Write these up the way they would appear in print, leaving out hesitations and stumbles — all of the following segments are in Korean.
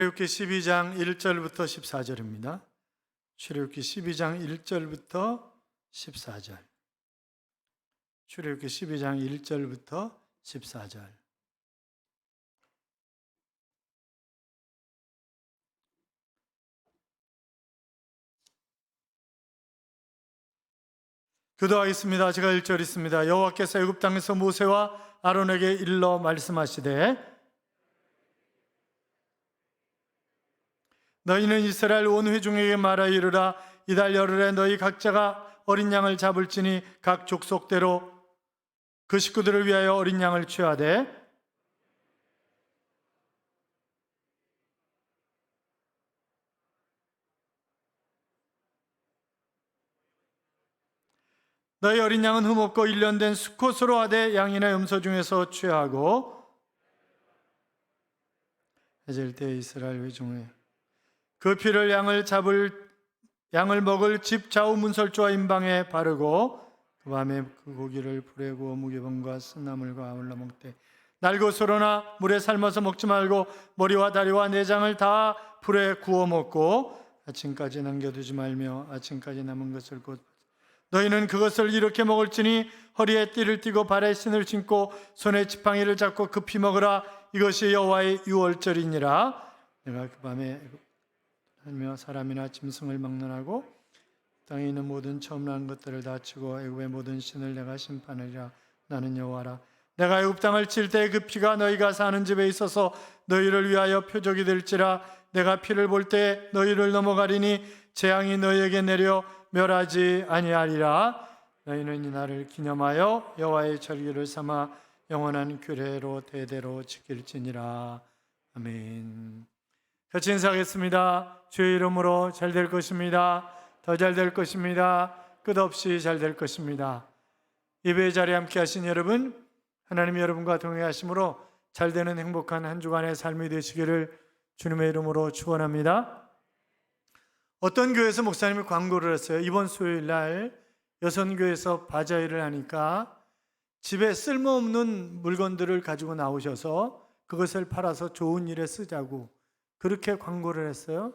출애굽기 12장 1절부터 14절입니다. 출애굽기 12장 1절부터 14절. 출애굽기 12장 1절부터 14절. 교도하겠습니다. 제가 1절 있습니다. 여호와께서 애굽 땅에서 모세와 아론에게 일러 말씀하시되 너희는 이스라엘 온 회중에게 말하여 이르라. 이달 열흘에 너희 각자가 어린 양을 잡을지니 각 족속대로 그 식구들을 위하여 어린 양을 취하되 너희 어린 양은 흠없고 1년 된 수컷으로 하되 양이나 염소 중에서 취하고 해질 때 이스라엘 회중에 그 피를 양을 먹을 집 좌우 문설주와 임방에 바르고 그 밤에 그 고기를 불에 구워 무교병과 쓴나물과 아울러 먹되 날것으로나 물에 삶아서 먹지 말고 머리와 다리와 내장을 다 불에 구워 먹고 아침까지 남겨두지 말며 아침까지 남은 것을 곧 너희는 그것을 이렇게 먹을지니 허리에 띠를 띠고 발에 신을 신고 손에 지팡이를 잡고 급히 먹으라. 이것이 여호와의 유월절이니라. 내가 그 밤에 하며 사람이나 짐승을 막론하고 땅에 있는 모든 처음 난 것들을 다 치고 애굽의 모든 신을 내가 심판하리라. 나는 여호와라. 내가 애굽 땅을 칠 때 그 피가 너희가 사는 집에 있어서 너희를 위하여 표적이 될지라. 내가 피를 볼 때 너희를 넘어가리니 재앙이 너희에게 내려 멸하지 아니하리라. 너희는 이 날을 기념하여 여호와의 절기를 삼아 영원한 규례로 대대로 지킬지니라. 아멘. 같이 인사하겠습니다. 주의 이름으로 잘 될 것입니다. 더 잘 될 것입니다. 끝없이 잘 될 것입니다. 예배의 자리에 함께 하신 여러분, 하나님이 여러분과 동행하심으로 잘 되는 행복한 한 주간의 삶이 되시기를 주님의 이름으로 축원합니다. 어떤 교회에서 목사님이 광고를 했어요. 이번 수요일 날 여선교회에서 바자회를 하니까 집에 쓸모없는 물건들을 가지고 나오셔서 그것을 팔아서 좋은 일에 쓰자고 그렇게 광고를 했어요.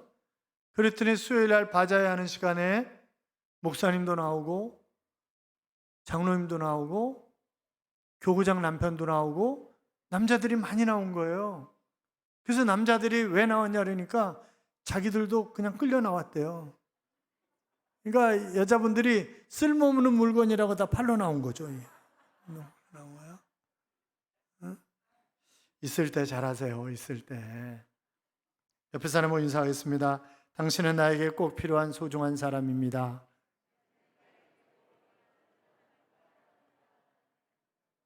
그랬더니 수요일 날 바자회 하는 시간에 목사님도 나오고 장로님도 나오고 교구장 남편도 나오고 남자들이 많이 나온 거예요. 그래서 남자들이 왜 나왔냐 그러니까 자기들도 그냥 끌려 나왔대요. 그러니까 여자분들이 쓸모없는 물건이라고 다 팔러 나온 거죠. 나온 거야? 응? 있을 때 잘하세요. 있을 때. 옆에 사람하고 인사하겠습니다. 당신은 나에게 꼭 필요한 소중한 사람입니다.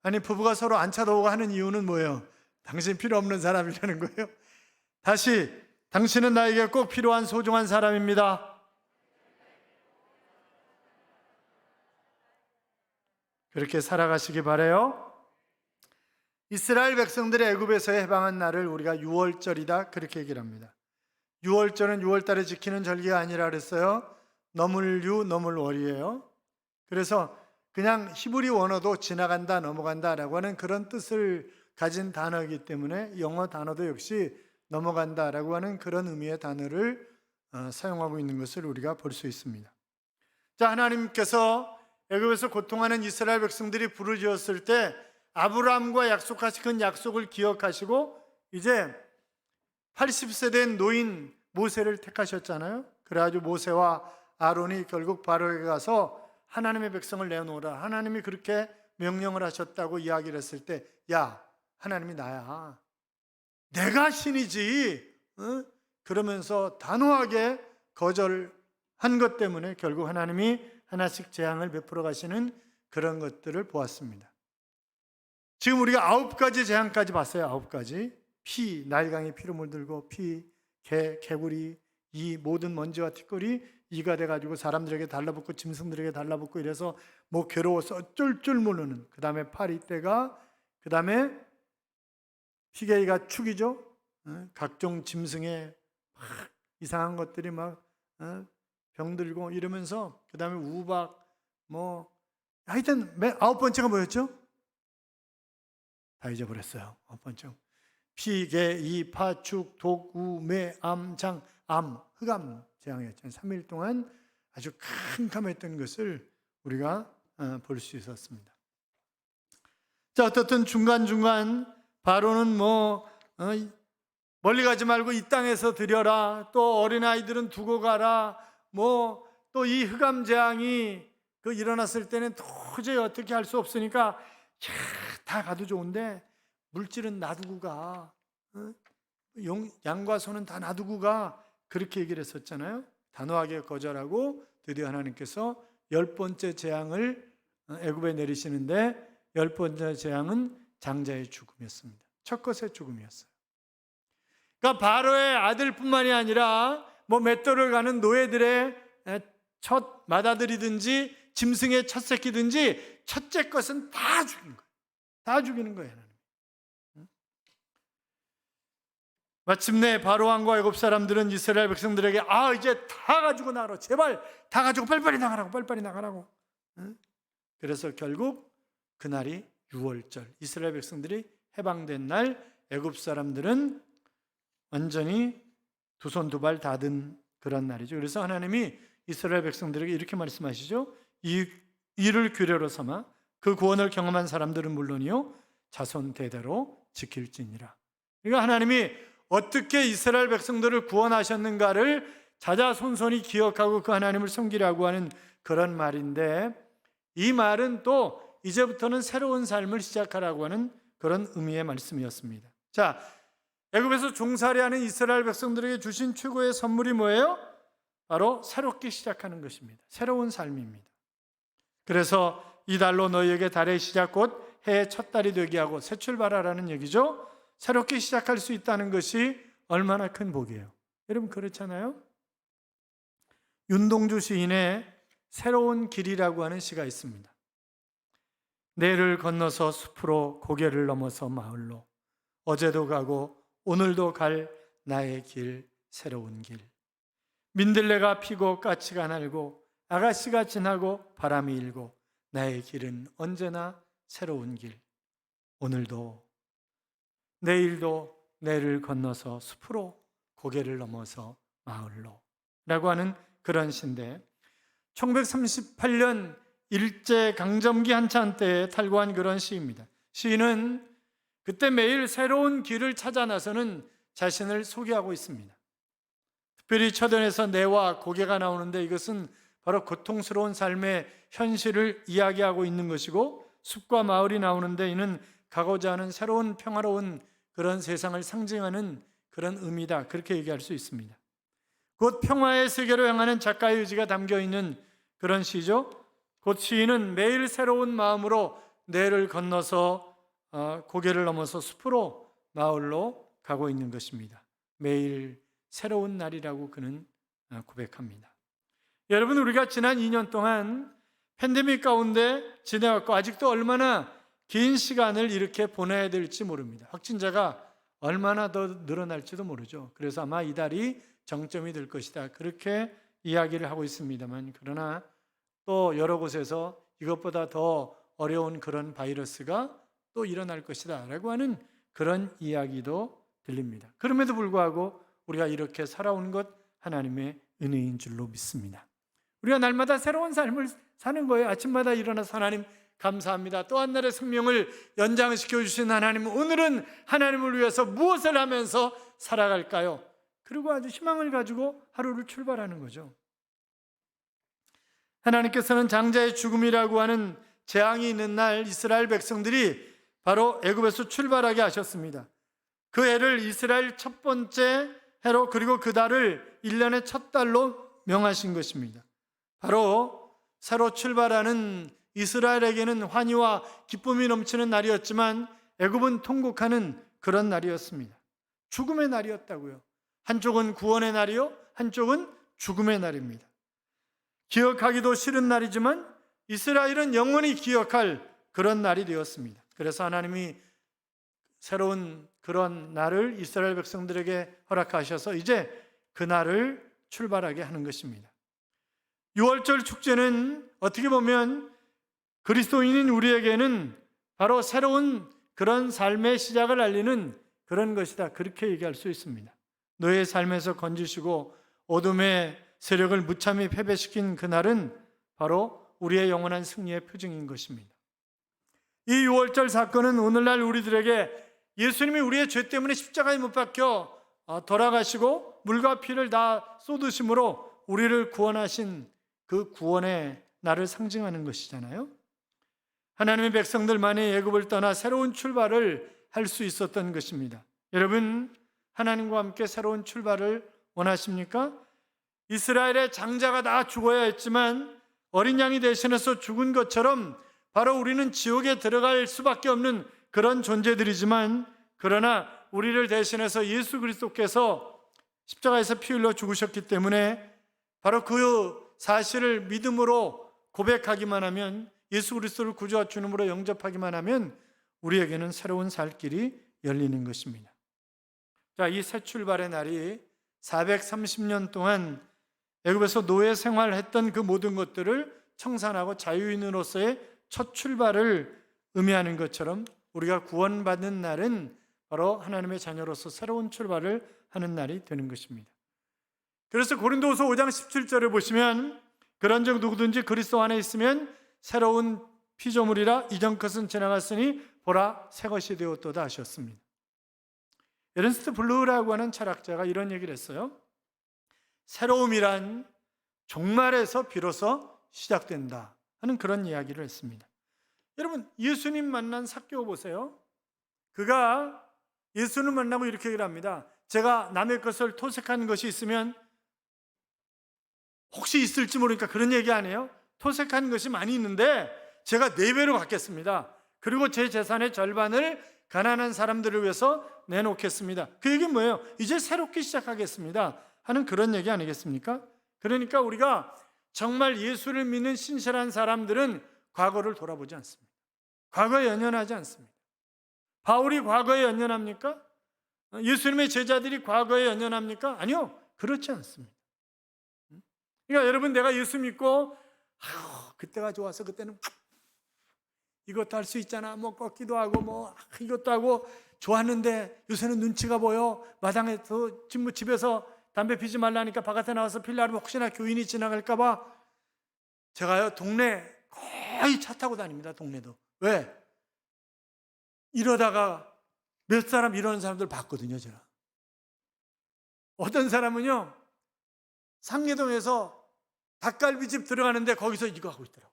아니, 부부가 서로 안 쳐다보고 하는 이유는 뭐예요? 당신 필요 없는 사람이라는 거예요. 다시, 당신은 나에게 꼭 필요한 소중한 사람입니다. 그렇게 살아가시기 바라요. 이스라엘 백성들이 애굽에서 해방한 날을 우리가 유월절이다 그렇게 얘기를 합니다. 유월절은 6월달에 지키는 절기가 아니라 그랬어요. 너물유 너물월이에요. 그래서 그냥 히브리 원어도 지나간다 넘어간다라고 하는 그런 뜻을 가진 단어이기 때문에 영어 단어도 역시 넘어간다라고 하는 그런 의미의 단어를 사용하고 있는 것을 우리가 볼 수 있습니다. 자, 하나님께서 애굽에서 고통하는 이스라엘 백성들이 부르짖었을 때 아브라함과 약속하신 그 약속을 기억하시고 이제 80세 된 노인 모세를 택하셨잖아요. 그래가지고 모세와 아론이 결국 바로에게 가서 하나님의 백성을 내놓으라. 하나님이 그렇게 명령을 하셨다고 이야기를 했을 때, 야, 하나님이 나야. 내가 신이지. 응? 그러면서 단호하게 거절한 것 때문에 결국 하나님이 하나씩 재앙을 베풀어 가시는 그런 것들을 보았습니다. 지금 우리가 9가지 재앙까지 봤어요. 9가지. 피, 나일강이 피로 물들고 피, 개구리, 이 모든 먼지와 티끌이 이가 돼가지고 사람들에게 달라붙고 짐승들에게 달라붙고 이래서 뭐 괴로워서 어쩔 줄 모르는, 그 다음에 파리떼가, 그 다음에 피게이가 축이죠. 각종 짐승의 막 이상한 것들이 막 병들고 이러면서, 그 다음에 우박, 뭐 하여튼 9번째가 뭐였죠? 다 잊어버렸어요. 9번째. 피계, 이, 파, 축, 독, 우, 매, 암, 장, 암, 흑암 재앙이었잖아요. 3일 동안 아주 캄캄했던 것을 우리가 볼 수 있었습니다. 자, 어떻든 중간중간 바로는 멀리 가지 말고 이 땅에서 드려라, 또 어린아이들은 두고 가라, 또 이 흑암 재앙이 일어났을 때는 도저히 어떻게 할 수 없으니까 다 가도 좋은데 물질은 놔두고 가, 양과 소는 다 놔두고 가, 그렇게 얘기를 했었잖아요. 단호하게 거절하고 드디어 하나님께서 10번째 재앙을 애굽에 내리시는데 10번째 재앙은 장자의 죽음이었습니다. 첫 것의 죽음이었어요. 그러니까 바로의 아들뿐만이 아니라 맷돌을 가는 노예들의 첫 맏아들이든지 짐승의 첫 새끼든지 첫째 것은 다 죽인 거예요. 다 죽이는 거예요, 하나님. 마침내 바로 왕과 애굽 사람들은 이스라엘 백성들에게 이제 다 가지고 나가라, 제발 다 가지고 빨리빨리 나가라고. 그래서 결국 그날이 유월절, 이스라엘 백성들이 해방된 날, 애굽 사람들은 완전히 두 손 두 발 다 든 그런 날이죠. 그래서 하나님이 이스라엘 백성들에게 이렇게 말씀하시죠. 이 일을 규례로 삼아 그 구원을 경험한 사람들은 물론이요 자손 대대로 지킬지니라. 그러니까 하나님이 어떻게 이스라엘 백성들을 구원하셨는가를 자자손손이 기억하고 그 하나님을 섬기라고 하는 그런 말인데, 이 말은 또 이제부터는 새로운 삶을 시작하라고 하는 그런 의미의 말씀이었습니다. 자, 애굽에서 종살이하는 이스라엘 백성들에게 주신 최고의 선물이 뭐예요? 바로 새롭게 시작하는 것입니다. 새로운 삶입니다. 그래서 이 달로 너희에게 달의 시작 곧 해의 첫 달이 되게 하고 새 출발하라는 얘기죠. 새롭게 시작할 수 있다는 것이 얼마나 큰 복이에요. 여러분 그렇잖아요? 윤동주 시인의 새로운 길이라고 하는 시가 있습니다. 내를 건너서 숲으로 고개를 넘어서 마을로 어제도 가고 오늘도 갈 나의 길 새로운 길. 민들레가 피고 까치가 날고 아가씨가 지나고 바람이 일고 나의 길은 언제나 새로운 길. 오늘도 내일도 내를 건너서 숲으로 고개를 넘어서 마을로 라고 하는 그런 시인데, 1938년 일제강점기 한참 때에 탈고한 그런 시입니다. 시인은 그때 매일 새로운 길을 찾아 나서는 자신을 소개하고 있습니다. 특별히 처전에서 뇌와 고개가 나오는데 이것은 바로 고통스러운 삶의 현실을 이야기하고 있는 것이고, 숲과 마을이 나오는데 이는 가고자 하는 새로운 평화로운 그런 세상을 상징하는 그런 의미다, 그렇게 얘기할 수 있습니다. 곧 평화의 세계로 향하는 작가의 의지가 담겨있는 그런 시죠. 곧 시인은 매일 새로운 마음으로 내를 건너서 고개를 넘어서 숲으로 마을로 가고 있는 것입니다. 매일 새로운 날이라고 그는 고백합니다. 여러분, 우리가 지난 2년 동안 팬데믹 가운데 지내왔고 아직도 얼마나 긴 시간을 이렇게 보내야 될지 모릅니다. 확진자가 얼마나 더 늘어날지도 모르죠. 그래서 아마 이달이 정점이 될 것이다, 그렇게 이야기를 하고 있습니다만, 그러나 또 여러 곳에서 이것보다 더 어려운 그런 바이러스가 또 일어날 것이다 라고 하는 그런 이야기도 들립니다. 그럼에도 불구하고 우리가 이렇게 살아온 것 하나님의 은혜인 줄로 믿습니다. 우리가 날마다 새로운 삶을 사는 거예요. 아침마다 일어나서 하나님 감사합니다. 또 한 날의 생명을 연장시켜 주신 하나님, 오늘은 하나님을 위해서 무엇을 하면서 살아갈까요? 그리고 아주 희망을 가지고 하루를 출발하는 거죠. 하나님께서는 장자의 죽음이라고 하는 재앙이 있는 날 이스라엘 백성들이 바로 애굽에서 출발하게 하셨습니다. 그 해를 이스라엘 첫 번째 해로, 그리고 그 달을 1년의 첫 달로 명하신 것입니다. 바로 새로 출발하는 이스라엘에게는 환희와 기쁨이 넘치는 날이었지만 애굽은 통곡하는 그런 날이었습니다. 죽음의 날이었다고요. 한쪽은 구원의 날이요, 한쪽은 죽음의 날입니다. 기억하기도 싫은 날이지만 이스라엘은 영원히 기억할 그런 날이 되었습니다. 그래서 하나님이 새로운 그런 날을 이스라엘 백성들에게 허락하셔서 이제 그 날을 출발하게 하는 것입니다. 유월절 축제는 어떻게 보면 그리스도인인 우리에게는 바로 새로운 그런 삶의 시작을 알리는 그런 것이다. 그렇게 얘기할 수 있습니다. 너의 삶에서 건지시고 어둠의 세력을 무참히 패배시킨 그날은 바로 우리의 영원한 승리의 표징인 것입니다. 이 6월절 사건은 오늘날 우리들에게 예수님이 우리의 죄 때문에 십자가에 못 박혀 돌아가시고 물과 피를 다 쏟으심으로 우리를 구원하신 그 구원의 날을 상징하는 것이잖아요. 하나님의 백성들만이 애굽을 떠나 새로운 출발을 할 수 있었던 것입니다. 여러분, 하나님과 함께 새로운 출발을 원하십니까? 이스라엘의 장자가 다 죽어야 했지만 어린 양이 대신해서 죽은 것처럼 바로 우리는 지옥에 들어갈 수밖에 없는 그런 존재들이지만, 그러나 우리를 대신해서 예수 그리스도께서 십자가에서 피 흘려 죽으셨기 때문에 바로 그 사실을 믿음으로 고백하기만 하면, 예수 그리스도를 구주와 주님으로 영접하기만 하면 우리에게는 새로운 살 길이 열리는 것입니다. 자, 이 새 출발의 날이 430년 동안 애굽에서 노예 생활했던 그 모든 것들을 청산하고 자유인으로서의 첫 출발을 의미하는 것처럼 우리가 구원받는 날은 바로 하나님의 자녀로서 새로운 출발을 하는 날이 되는 것입니다. 그래서 고린도후서 5장 17절에 보시면 그런즉 누구든지 그리스도 안에 있으면 새로운 피조물이라 이전 것은 지나갔으니 보라 새 것이 되었도다 하셨습니다. 에른스트 블루라고 하는 철학자가 이런 얘기를 했어요. 새로움이란 종말에서 비로소 시작된다 하는 그런 이야기를 했습니다. 여러분, 예수님 만난 삭개오 보세요. 그가 예수를 만나고 이렇게 얘기를 합니다. 제가 남의 것을 토색한 것이 있으면, 혹시 있을지 모르니까 그런 얘기 안 해요. 토색한 것이 많이 있는데 제가 4배로 갚겠습니다. 그리고 제 재산의 절반을 가난한 사람들을 위해서 내놓겠습니다. 그 얘기는 뭐예요? 이제 새롭게 시작하겠습니다 하는 그런 얘기 아니겠습니까? 그러니까 우리가 정말 예수를 믿는 신실한 사람들은 과거를 돌아보지 않습니다. 과거에 연연하지 않습니다. 바울이 과거에 연연합니까? 예수님의 제자들이 과거에 연연합니까? 아니요, 그렇지 않습니다. 그러니까 여러분, 내가 예수 믿고 그때가 좋아서 그때는 이것도 할 수 있잖아, 뭐 꺾기도 하고 뭐 이것도 하고 좋았는데 요새는 눈치가 보여. 마당에서 집에서 담배 피지 말라니까 바깥에 나와서 필라면 혹시나 교인이 지나갈까 봐 제가요 동네 거의 차 타고 다닙니다. 동네도. 왜? 이러다가 몇 사람 이러는 사람들 봤거든요. 제가 어떤 사람은요 상계동에서 닭갈비집 들어가는데 거기서 이거 하고 있더라고.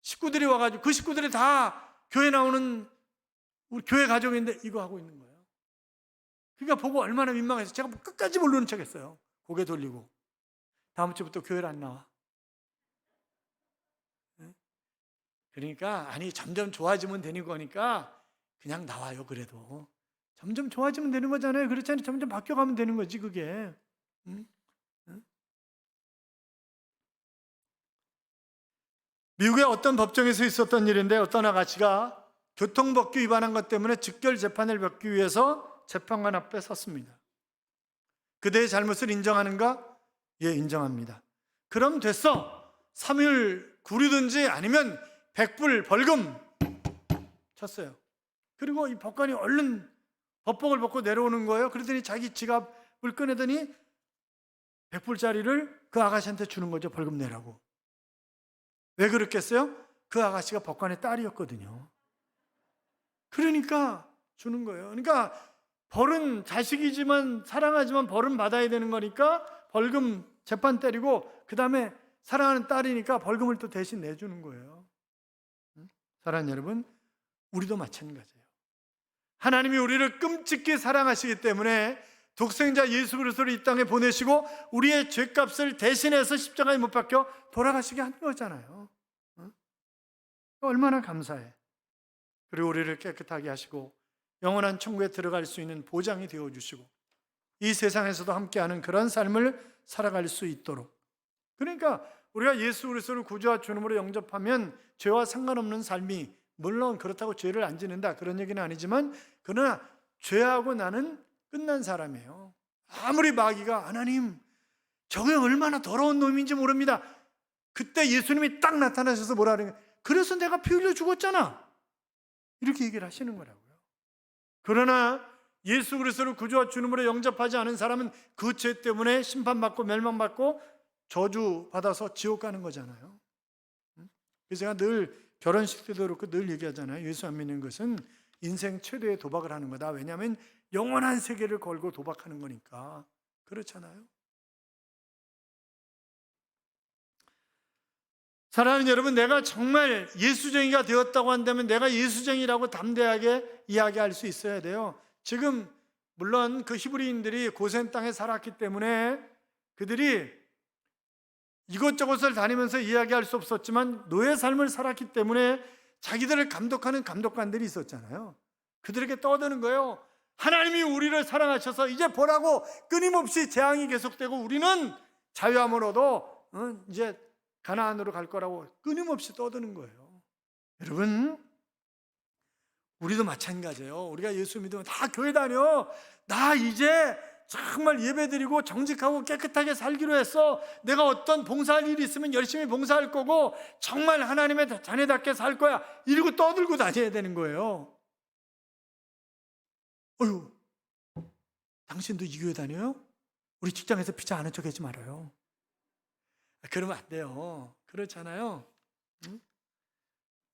식구들이 와가지고 그 식구들이 다 교회 나오는 우리 교회 가족인데 이거 하고 있는 거예요. 그러니까 보고 얼마나 민망해서 제가 끝까지 모르는 척 했어요. 고개 돌리고. 다음 주부터 교회를 안 나와. 그러니까 아니 점점 좋아지면 되는 거니까 그냥 나와요. 그래도 점점 좋아지면 되는 거잖아요. 그렇지 않아요? 점점 바뀌어가면 되는 거지 그게. 미국의 어떤 법정에서 있었던 일인데 어떤 아가씨가 교통법규 위반한 것 때문에 즉결 재판을 받기 위해서 재판관 앞에 섰습니다. 그대의 잘못을 인정하는가? 예, 인정합니다. 그럼 됐어. 3일 구류든지 아니면 100불 벌금 쳤어요. 그리고 이 법관이 얼른 법복을 벗고 내려오는 거예요. 그러더니 자기 지갑을 꺼내더니 100불짜리를 그 아가씨한테 주는 거죠. 벌금 내라고. 왜 그랬겠어요? 그 아가씨가 법관의 딸이었거든요. 그러니까 주는 거예요. 그러니까 벌은 자식이지만 사랑하지만 벌은 받아야 되는 거니까 벌금 재판 때리고 그 다음에 사랑하는 딸이니까 벌금을 또 대신 내주는 거예요. 사랑하는 여러분, 우리도 마찬가지예요. 하나님이 우리를 끔찍히 사랑하시기 때문에 독생자 예수 그리스도를 이 땅에 보내시고 우리의 죄값을 대신해서 십자가에 못 박혀 돌아가시게 한 거잖아요. 얼마나 감사해. 그리고 우리를 깨끗하게 하시고 영원한 천국에 들어갈 수 있는 보장이 되어주시고 이 세상에서도 함께하는 그런 삶을 살아갈 수 있도록. 그러니까 우리가 예수 그리스도를 구주와 주님으로 영접하면 죄와 상관없는 삶이, 물론 그렇다고 죄를 안 짓는다 그런 얘기는 아니지만, 그러나 죄하고 나는 끝난 사람이에요. 아무리 마귀가 하나님 저게 얼마나 더러운 놈인지 모릅니다. 그때 예수님이 딱 나타나셔서 뭐라 그러는 거예요? 그래서 내가 피 흘려 죽었잖아. 이렇게 얘기를 하시는 거라고요. 그러나 예수 그리스도를 구주와 주님으로 영접하지 않은 사람은 그 죄 때문에 심판받고 멸망받고 저주받아서 지옥 가는 거잖아요. 그래서 제가 늘 결혼식 때도 그렇고 늘 얘기하잖아요. 예수 안 믿는 것은 인생 최대의 도박을 하는 거다. 왜냐하면 영원한 세계를 걸고 도박하는 거니까. 그렇잖아요. 사랑하는 여러분, 내가 정말 예수쟁이가 되었다고 한다면 내가 예수쟁이라고 담대하게 이야기할 수 있어야 돼요. 지금 물론 그 히브리인들이 고센 땅에 살았기 때문에 그들이 이곳저곳을 다니면서 이야기할 수 없었지만 노예 삶을 살았기 때문에 자기들을 감독하는 감독관들이 있었잖아요. 그들에게 떠드는 거예요. 하나님이 우리를 사랑하셔서 이제 보라고 끊임없이 재앙이 계속되고 우리는 자유함으로도 이제 가나안으로 갈 거라고 끊임없이 떠드는 거예요. 여러분, 우리도 마찬가지예요. 우리가 예수 믿으면 다 교회 다녀. 나 이제 정말 예배드리고 정직하고 깨끗하게 살기로 했어. 내가 어떤 봉사할 일이 있으면 열심히 봉사할 거고 정말 하나님의 자녀답게 살 거야. 이러고 떠들고 다녀야 되는 거예요. 어휴, 당신도 이 교회 다녀요? 우리 직장에서 피자 아는 척 하지 말아요. 그러면 안 돼요. 그렇잖아요. 응?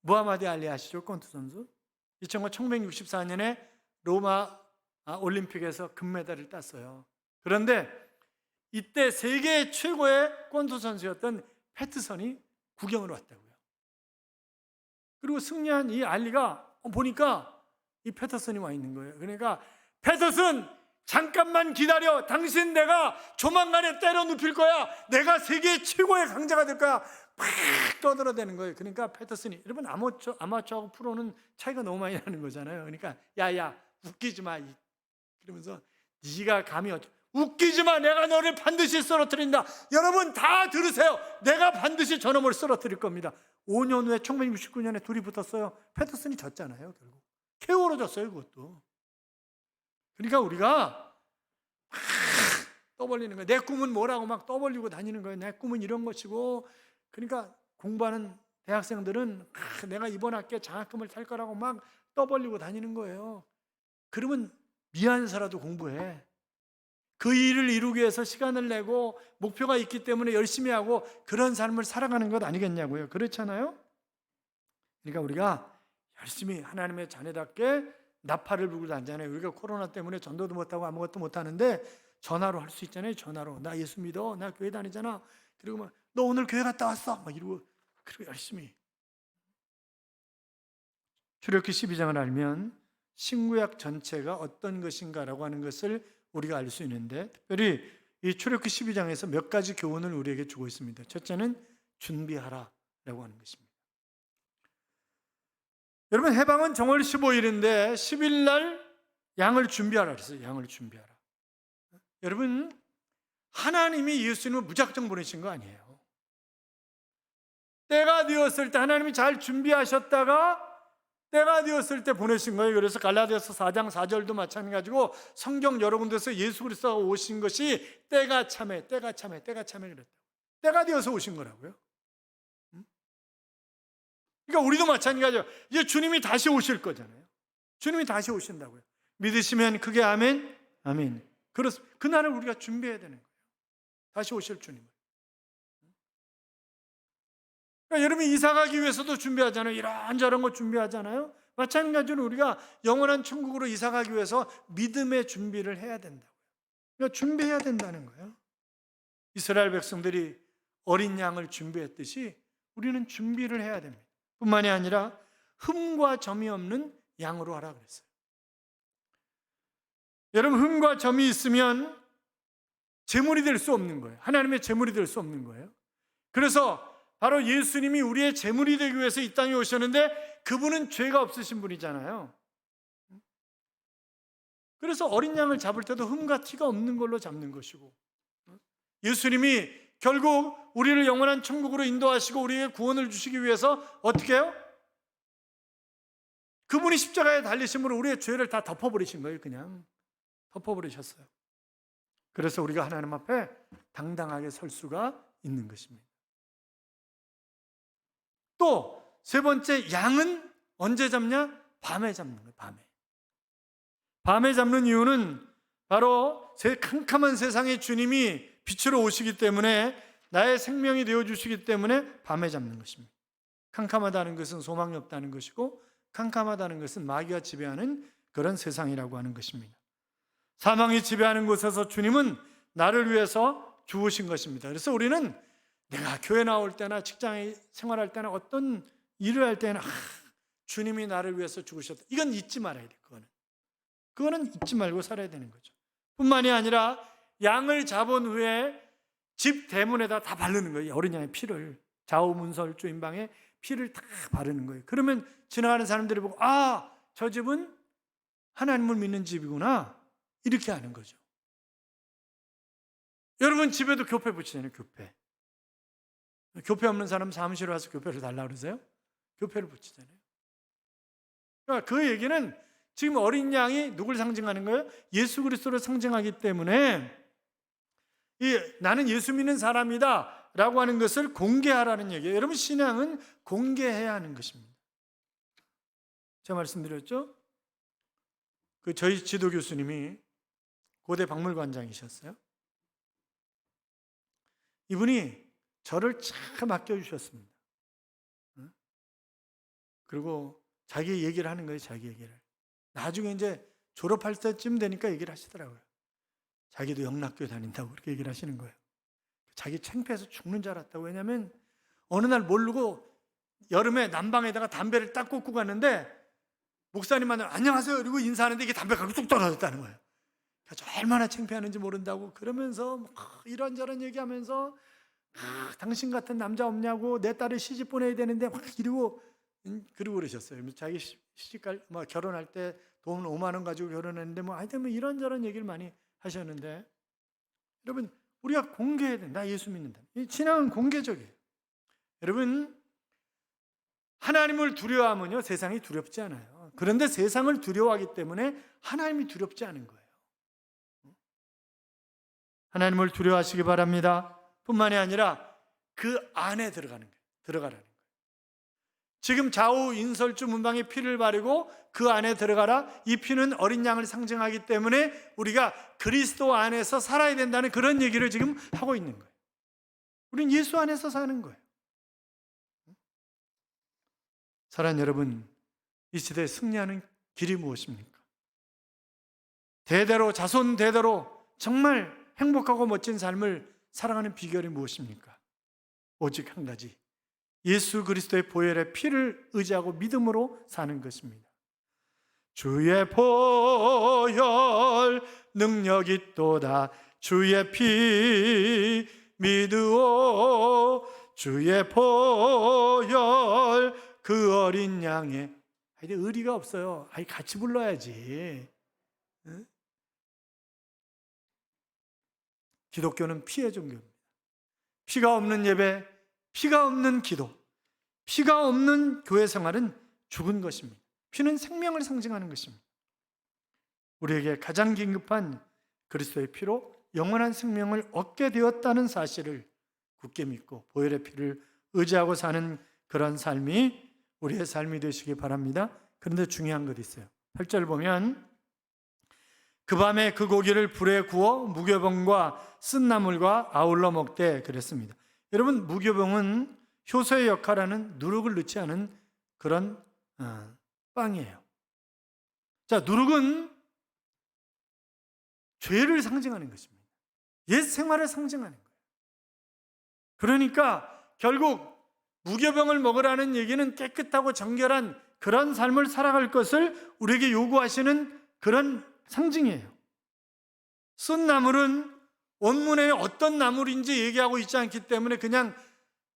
무하마드 알리 아시죠? 권투 선수. 1964년에 로마 올림픽에서 금메달을 땄어요. 그런데 이때 세계 최고의 권투 선수였던 패트슨이 구경을 왔다고요. 그리고 승리한 이 알리가 보니까 이 패터슨이 와 있는 거예요. 그러니까 패터슨, 잠깐만 기다려. 당신 내가 조만간에 때려 눕힐 거야. 내가 세계 최고의 강자가 될 거야. 팍 떠들어대는 거예요. 그러니까 패터슨이, 여러분 아마추어하고 프로는 차이가 너무 많이 나는 거잖아요. 그러니까 야야 웃기지 마. 그러면서 네가 감히 웃기지 마. 내가 너를 반드시 쓰러뜨린다. 여러분 다 들으세요. 내가 반드시 저놈을 쓰러뜨릴 겁니다. 5년 후에 1969년에 둘이 붙었어요. 패터슨이 졌잖아요. 결국 KO로 졌어요. 그것도. 그러니까 우리가 막 떠벌리는 거예요. 내 꿈은 뭐라고 막 떠벌리고 다니는 거예요. 내 꿈은 이런 것이고. 그러니까 공부하는 대학생들은 내가 이번 학기에 장학금을 탈 거라고 막 떠벌리고 다니는 거예요. 그러면 미안해서라도 공부해. 그 일을 이루기 위해서 시간을 내고 목표가 있기 때문에 열심히 하고 그런 삶을 살아가는 것 아니겠냐고요. 그렇잖아요. 그러니까 우리가 열심히 하나님의 자녀답게 나팔을 불고 다니잖아요. 우리가 코로나 때문에 전도도 못하고 아무것도 못하는데 전화로 할 수 있잖아요. 전화로. 나 예수 믿어. 나 교회 다니잖아. 그리고 막 너 오늘 교회 갔다 왔어. 막 이러고 그리고 열심히. 출애굽기 12장을 알면 신구약 전체가 어떤 것인가라고 하는 것을 우리가 알 수 있는데 특별히 이 출애굽기 12장에서 몇 가지 교훈을 우리에게 주고 있습니다. 첫째는 준비하라라고 하는 것입니다. 여러분 해방은 정월 15일인데 10일 날 양을 준비하라 그랬어요. 양을 준비하라. 여러분 하나님이 예수님을 무작정 보내신 거 아니에요. 때가 되었을 때 하나님이 잘 준비하셨다가 때가 되었을 때 보내신 거예요. 그래서 갈라디아서 4장 4절도 마찬가지고 성경 여러 군데서 예수 그리스도가 오신 것이 때가 참에 그랬다고. 때가 되어서 오신 거라고요. 그러니까 우리도 마찬가지예요. 이제 주님이 다시 오실 거잖아요. 주님이 다시 오신다고요. 믿으시면 크게 아멘. 아멘. 그렇습니다. 그날을 우리가 준비해야 되는 거예요. 다시 오실 주님을. 그러니까 여러분이 이사 가기 위해서도 준비하잖아요. 이런저런 거 준비하잖아요. 마찬가지로 우리가 영원한 천국으로 이사 가기 위해서 믿음의 준비를 해야 된다고요. 그러니까 준비해야 된다는 거예요. 이스라엘 백성들이 어린 양을 준비했듯이 우리는 준비를 해야 됩니다. 뿐만이 아니라 흠과 점이 없는 양으로 하라 그랬어요. 여러분 흠과 점이 있으면 제물이 될 수 없는 거예요. 하나님의 제물이 될 수 없는 거예요. 그래서 바로 예수님이 우리의 제물이 되기 위해서 이 땅에 오셨는데 그분은 죄가 없으신 분이잖아요. 그래서 어린 양을 잡을 때도 흠과 티가 없는 걸로 잡는 것이고 예수님이 결국 우리를 영원한 천국으로 인도하시고 우리에게 구원을 주시기 위해서 어떻게 해요? 그분이 십자가에 달리심으로 우리의 죄를 다 덮어버리신 거예요. 그냥 덮어버리셨어요. 그래서 우리가 하나님 앞에 당당하게 설 수가 있는 것입니다. 또 세 번째, 양은 언제 잡냐? 밤에 잡는 거예요. 밤에. 밤에 잡는 이유는 바로 캄캄한 세상에 주님이 빛으로 오시기 때문에, 나의 생명이 되어주시기 때문에 밤에 잡는 것입니다. 캄캄하다는 것은 소망이 없다는 것이고, 캄캄하다는 것은 마귀가 지배하는 그런 세상이라고 하는 것입니다. 사망이 지배하는 곳에서 주님은 나를 위해서 죽으신 것입니다. 그래서 우리는 내가 교회 나올 때나 직장에 생활할 때나 어떤 일을 할 때나 주님이 나를 위해서 죽으셨다, 이건 잊지 말아야 돼. 그거는 잊지 말고 살아야 되는 거죠. 뿐만이 아니라 양을 잡은 후에 집 대문에다 다 바르는 거예요. 어린 양의 피를, 좌우문설주 임방에 피를 다 바르는 거예요. 그러면 지나가는 사람들이 보고, 저 집은 하나님을 믿는 집이구나, 이렇게 하는 거죠. 여러분 집에도 교패 붙이잖아요. 교패 없는 사람 사무실에 와서 교패를 달라고 그러세요? 교패를 붙이잖아요. 그러니까 그 얘기는 지금 어린 양이 누굴 상징하는 거예요? 예수 그리스도를 상징하기 때문에 나는 예수 믿는 사람이다 라고 하는 것을 공개하라는 얘기예요. 여러분, 신앙은 공개해야 하는 것입니다. 제가 말씀드렸죠? 저희 지도 교수님이 고대 박물관장이셨어요. 이분이 저를 참 아껴주셨습니다. 그리고 자기 얘기를 하는 거예요. 자기 얘기를. 나중에 이제 졸업할 때쯤 되니까 얘기를 하시더라고요. 자기도 영락교회 다닌다고 그렇게 얘기를 하시는 거예요. 자기 창피해서 죽는 줄 알았다고. 왜냐하면 어느 날 모르고 여름에 난방에다가 담배를 딱 꽂고 갔는데 목사님 만나면 안녕하세요 그리고 인사하는데 이게 담배가 뚝 떨어졌다는 거예요. 그래서 얼마나 창피하는지 모른다고 그러면서 이런저런 얘기하면서 당신 같은 남자 없냐고, 내 딸을 시집 보내야 되는데 그리고 그러셨어요. 자기 시집갈 결혼할 때 돈 5만 원 가지고 결혼했는데 하여튼 이런저런 얘기를 많이 하셨는데, 여러분 우리가 공개해야 된다. 나 예수 믿는다. 이 신앙은 공개적이에요. 여러분, 하나님을 두려워하면요 세상이 두렵지 않아요. 그런데 세상을 두려워하기 때문에 하나님이 두렵지 않은 거예요. 하나님을 두려워하시기 바랍니다. 뿐만이 아니라 그 안에 들어가라는 거예요. 지금 좌우 인설주 문방에 피를 바르고 그 안에 들어가라. 이 피는 어린 양을 상징하기 때문에 우리가 그리스도 안에서 살아야 된다는 그런 얘기를 지금 하고 있는 거예요. 우린 예수 안에서 사는 거예요. 사랑하는 여러분, 이 시대에 승리하는 길이 무엇입니까? 대대로, 자손 대대로 정말 행복하고 멋진 삶을 살아가는 비결이 무엇입니까? 오직 한 가지, 예수 그리스도의 보혈의 피를 의지하고 믿음으로 사는 것입니다. 주의 보혈 능력이 있도다. 주의 피 믿으오. 주의 보혈 그 어린 양의, 의리가 없어요. 같이 불러야지. 응? 기독교는 피의 종교입니다. 피가 없는 예배, 피가 없는 기도, 피가 없는 교회 생활은 죽은 것입니다. 피는 생명을 상징하는 것입니다. 우리에게 가장 긴급한 그리스도의 피로 영원한 생명을 얻게 되었다는 사실을 굳게 믿고 보혈의 피를 의지하고 사는 그런 삶이 우리의 삶이 되시기 바랍니다. 그런데 중요한 것이 있어요. 8절 보면 그 밤에 그 고기를 불에 구워 무교병과 쓴 나물과 아울러 먹되 그랬습니다. 여러분, 무교병은 효소의 역할하는 누룩을 넣지 않은 그런 빵이에요. 자, 누룩은 죄를 상징하는 것입니다. 옛 생활을 상징하는 거예요. 그러니까 결국 무교병을 먹으라는 얘기는 깨끗하고 정결한 그런 삶을 살아갈 것을 우리에게 요구하시는 그런 상징이에요. 쓴 나물은 원문에 어떤 나물인지 얘기하고 있지 않기 때문에 그냥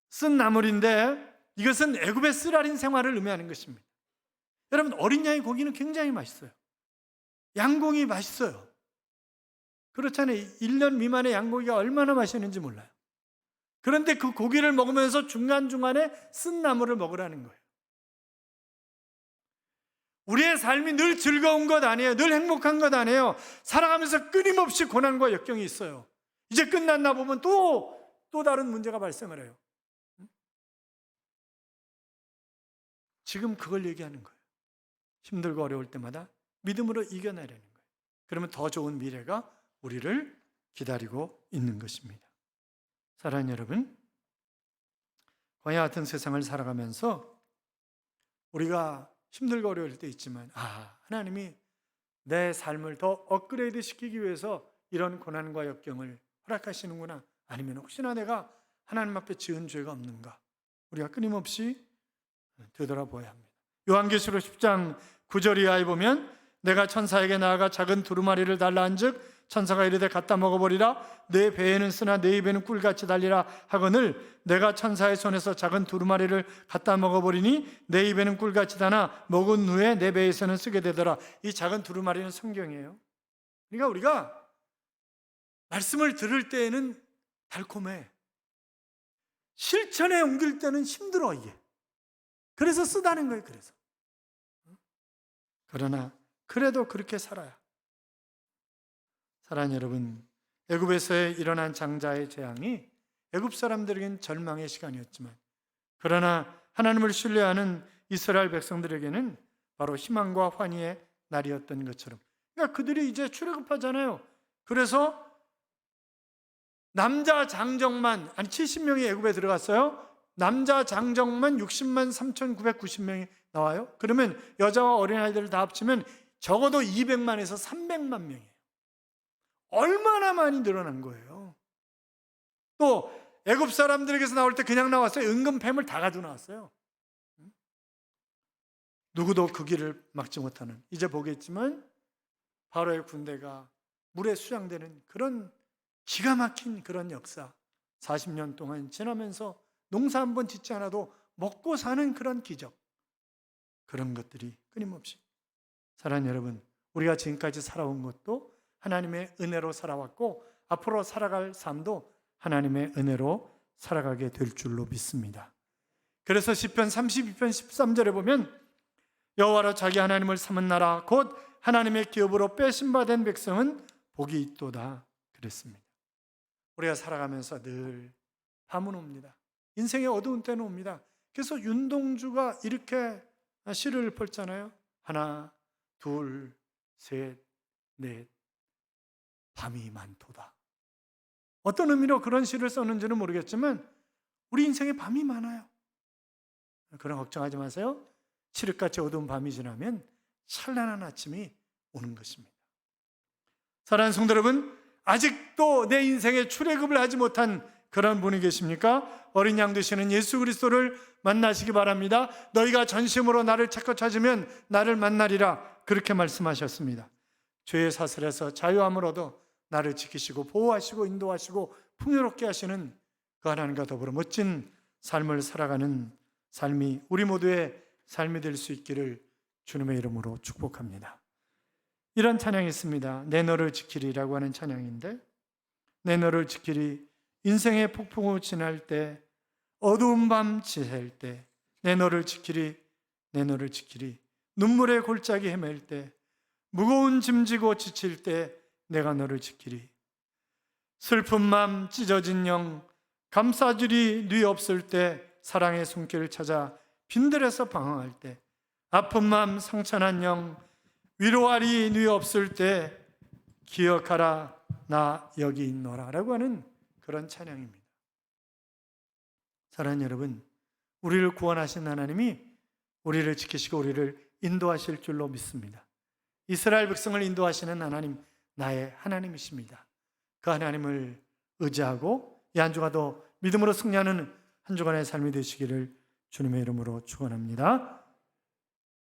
쓴 나물인데, 이것은 애굽의 쓰라린 생활을 의미하는 것입니다. 여러분, 어린 양의 고기는 굉장히 맛있어요. 양고기 맛있어요. 그렇잖아요. 1년 미만의 양고기가 얼마나 맛있는지 몰라요. 그런데 그 고기를 먹으면서 중간중간에 쓴 나물을 먹으라는 거예요. 우리의 삶이 늘 즐거운 것 아니에요. 늘 행복한 것 아니에요. 살아가면서 끊임없이 고난과 역경이 있어요. 이제 끝났나 보면 또 다른 문제가 발생을 해요. 지금 그걸 얘기하는 거예요. 힘들고 어려울 때마다 믿음으로 이겨내려는 거예요. 그러면 더 좋은 미래가 우리를 기다리고 있는 것입니다. 사랑하는 여러분, 광야 같은 세상을 살아가면서 우리가 힘들고 어려울 때 있지만 하나님이 내 삶을 더 업그레이드 시키기 위해서 이런 고난과 역경을 허락하시는구나. 아니면 혹시나 내가 하나님 앞에 지은 죄가 없는가, 우리가 끊임없이 되돌아보아야 합니다. 요한계시록 10장 9절 이하에 보면 내가 천사에게 나아가 작은 두루마리를 달라 한즉 천사가 이르되 갖다 먹어버리라. 내 배에는 쓰나 내 입에는 꿀같이 달리라 하거늘 내가 천사의 손에서 작은 두루마리를 갖다 먹어버리니 내 입에는 꿀같이 다나 먹은 후에 내 배에서는 쓰게 되더라. 이 작은 두루마리는 성경이에요. 그러니까 우리가 말씀을 들을 때에는 달콤해, 실천에 옮길 때는 힘들어. 이게 그래서 쓰다는 거예요. 그러나 그래도 그렇게 살아야. 사랑하는 여러분, 애굽에서 일어난 장자의 재앙이 애굽 사람들에게는 절망의 시간이었지만, 그러나 하나님을 신뢰하는 이스라엘 백성들에게는 바로 희망과 환희의 날이었던 것처럼, 그러니까 그들이 이제 출애굽하잖아요. 그래서 남자 장정만 70명이 애굽에 들어갔어요. 남자 장정만 60만 3,990명이 나와요. 그러면 여자와 어린아이들을 다 합치면 적어도 200만에서 300만 명이에요. 얼마나 많이 늘어난 거예요. 또 애굽 사람들에게서 나올 때 그냥 나왔어요. 은금 뱀을 다 가지고 나왔어요. 누구도 그 길을 막지 못하는, 이제 보겠지만 바로의 군대가 물에 수장되는 그런 기가 막힌 그런 역사, 40년 동안 지나면서 농사 한 번 짓지 않아도 먹고 사는 그런 기적, 그런 것들이 끊임없이. 사랑하는 여러분, 우리가 지금까지 살아온 것도 하나님의 은혜로 살아왔고 앞으로 살아갈 삶도 하나님의 은혜로 살아가게 될 줄로 믿습니다. 그래서 시편 32편 13절에 보면 여호와로 자기 하나님을 삼은 나라 곧 하나님의 기업으로 빼신바된 백성은 복이 있도다 그랬습니다. 우리가 살아가면서 늘 밤은 옵니다. 인생의 어두운 때는 옵니다. 그래서 윤동주가 이렇게 시를 펼잖아요. 하나, 둘, 셋, 넷, 밤이 많도다. 어떤 의미로 그런 시를 썼는지는 모르겠지만 우리 인생에 밤이 많아요. 그런 걱정하지 마세요. 칠흑같이 어두운 밤이 지나면 찬란한 아침이 오는 것입니다. 사랑하는 성도 여러분, 아직도 내 인생에 출애굽을 하지 못한 그런 분이 계십니까? 어린 양 되시는 예수 그리스도를 만나시기 바랍니다. 너희가 전심으로 나를 찾으면 나를 만나리라, 그렇게 말씀하셨습니다. 죄의 사슬에서 자유함을 얻어 나를 지키시고 보호하시고 인도하시고 풍요롭게 하시는 그 하나님과 더불어 멋진 삶을 살아가는 삶이 우리 모두의 삶이 될 수 있기를 주님의 이름으로 축복합니다. 이런 찬양이 있습니다. 내 너를 지키리라고 하는 찬양인데, 내 너를 지키리, 인생의 폭풍우 지날 때, 어두운 밤 지샐 때, 내 너를 지키리, 내 너를 지키리, 눈물의 골짜기 헤맬 때, 무거운 짐 지고 지칠 때 내가 너를 지키리. 슬픈 맘 찢어진 영 감싸주리 뉘 없을 때, 사랑의 손길을 찾아 빈들에서 방황할 때, 아픈 맘 상처난 영 위로하리 뉘 없을 때, 기억하라 나 여기 있노라 라고 하는 그런 찬양입니다. 사랑하는 여러분, 우리를 구원하신 하나님이 우리를 지키시고 우리를 인도하실 줄로 믿습니다. 이스라엘 백성을 인도하시는 하나님, 나의 하나님이십니다. 그 하나님을 의지하고 이 한 주간도 믿음으로 승리하는 한 주간의 삶이 되시기를 주님의 이름으로 축원합니다.